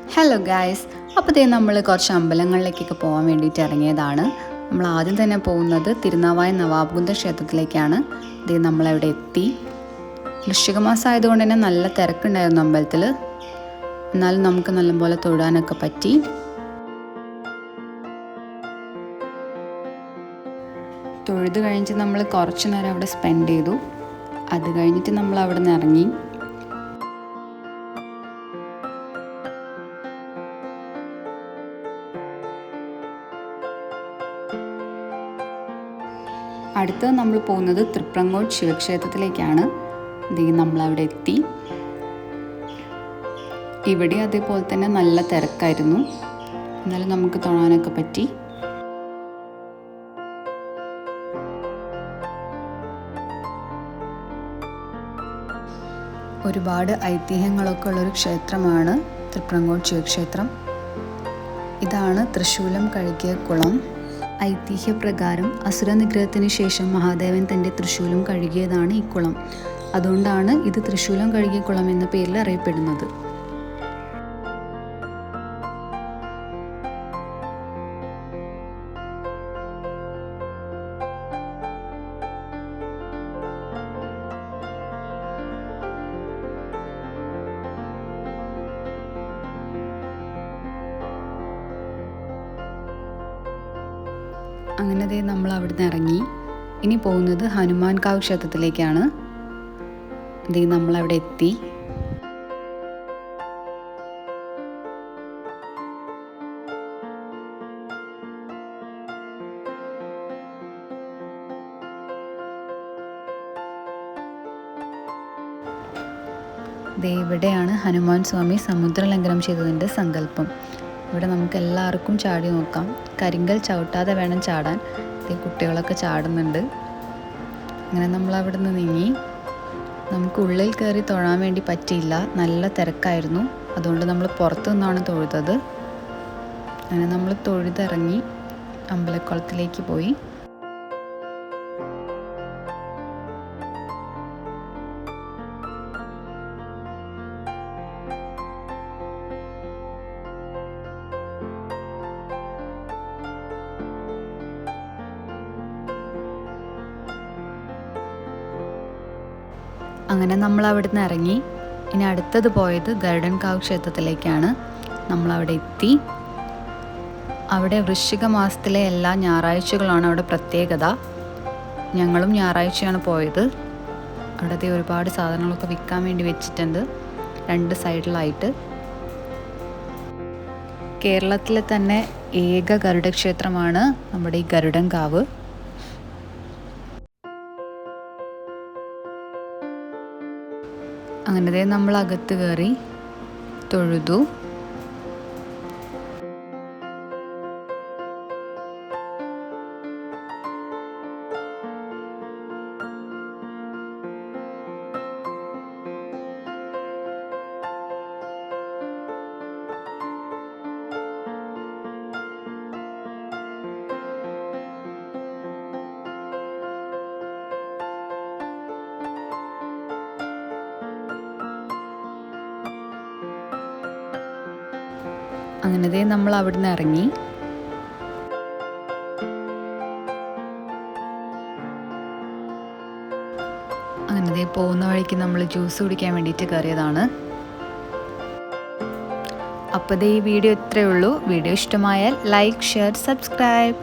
Hello guys, അപ്പോൾ ദേ നമ്മൾ കുറച്ച് അമ്പലങ്ങളിലേക്കൊക്കെ പോകാൻ വേണ്ടിയിട്ട് ഇറങ്ങിയതാണ്. നമ്മൾ ആദ്യം തന്നെ പോകുന്നത് തിരുനാവായ നവാബുകുന്ദ ക്ഷേത്രത്തിലേക്കാണ്. ദേ നമ്മളവിടെ എത്തി. വൃശ്ചിക മാസം ആയതുകൊണ്ട് തന്നെ നല്ല തിരക്കുണ്ടായിരുന്നു അമ്പലത്തിൽ. എന്നാലും നമുക്ക് നല്ലപോലെ തൊഴാനൊക്കെ പറ്റി. തൊഴുത് കഴിഞ്ഞിട്ട് നമ്മൾ കുറച്ച് നേരം അവിടെ സ്പെൻഡ് ചെയ്തു. അത് കഴിഞ്ഞിട്ട് നമ്മൾ അവിടെ നിന്ന് ഇറങ്ങി. അടുത്ത് നമ്മൾ പോകുന്നത് തൃപ്രങ്ങോട് ശിവക്ഷേത്രത്തിലേക്കാണ്. നമ്മളവിടെ എത്തി. ഇവിടെ അതേപോലെ തന്നെ നല്ല തിരക്കായിരുന്നു. എന്നാലും നമുക്ക് തൊഴാനൊക്കെ പറ്റി. ഒരുപാട് ഐതിഹ്യങ്ങളൊക്കെ ഉള്ളൊരു ക്ഷേത്രമാണ് തൃപ്രങ്ങോട് ശിവക്ഷേത്രം. ഇതാണ് തൃശൂലം കഴുകിയ കുളം. ഐതിഹ്യപ്രകാരം അസുരനിഗ്രഹത്തിന് ശേഷം മഹാദേവൻ തൻ്റെ തൃശൂലം കഴുകിയതാണ് ഈ കുളം. അതുകൊണ്ടാണ് ഇത് തൃശൂലം കഴുകിയ കുളം എന്ന പേരിൽ അറിയപ്പെടുന്നത്. അങ്ങനെ നമ്മൾ അവിടുന്ന് ഇറങ്ങി. ഇനി പോകുന്നത് ഹനുമാൻകാവ് ക്ഷേത്രത്തിലേക്കാണ്. നമ്മളവിടെ എത്തി. ഇവിടെയാണ് ഹനുമാൻ സ്വാമി സമുദ്രലംഘനം ചെയ്തതിൻ്റെ സങ്കല്പം. ഇവിടെ നമുക്ക് എല്ലാവർക്കും ചാടി നോക്കാം. കരിങ്കൽ ചവിട്ടാതെ വേണം ചാടാൻ. കുട്ടികളൊക്കെ ചാടുന്നുണ്ട്. അങ്ങനെ നമ്മൾ അവിടെ നിന്ന് നീങ്ങി. നമുക്ക് ഉള്ളിൽ കയറി തൊഴാൻ വേണ്ടി പറ്റിയില്ല, നല്ല തിരക്കായിരുന്നു. അതുകൊണ്ട് നമ്മൾ പുറത്തു നിന്നാണ് തൊഴുതത്. അങ്ങനെ നമ്മൾ തൊഴുതിറങ്ങി അമ്പലക്കുളത്തിലേക്ക് പോയി. അങ്ങനെ നമ്മൾ അവിടുന്ന് ഇറങ്ങി. ഇനി അടുത്തത് പോയത് ഗരുഡൻകാവ് ക്ഷേത്രത്തിലേക്കാണ്. നമ്മളവിടെ എത്തി. അവിടെ വൃശ്ചിക മാസത്തിലെ എല്ലാ ഞായറാഴ്ചകളാണ് അവിടെ പ്രത്യേകത. ഞങ്ങളും ഞായറാഴ്ചയാണ് പോയത്. അവിടെ ഒരുപാട് സാധനങ്ങളൊക്കെ വിൽക്കാൻ വേണ്ടി വെച്ചിട്ടുണ്ട്, രണ്ട് സൈഡിലായിട്ട്. കേരളത്തിലെ തന്നെ ഏക ഗരുഡക്ഷേത്രമാണ് നമ്മുടെ ഈ ഗരുഡൻകാവ്. അങ്ങനെ നമ്മൾ അകത്ത് കയറി തൊഴുതു. അങ്ങനെ നമ്മൾ അവിടുന്ന് ഇറങ്ങി. അങ്ങനെ പോകുന്ന വഴിക്ക് നമ്മൾ ജ്യൂസ് കുടിക്കാൻ വേണ്ടിയിട്ട് കയറിയതാണ്. അപ്പോൾ ഈ വീഡിയോ ഇത്രയേ ഉള്ളൂ. വീഡിയോ ഇഷ്ടമായാൽ ലൈക്ക്, ഷെയർ, സബ്സ്ക്രൈബ്.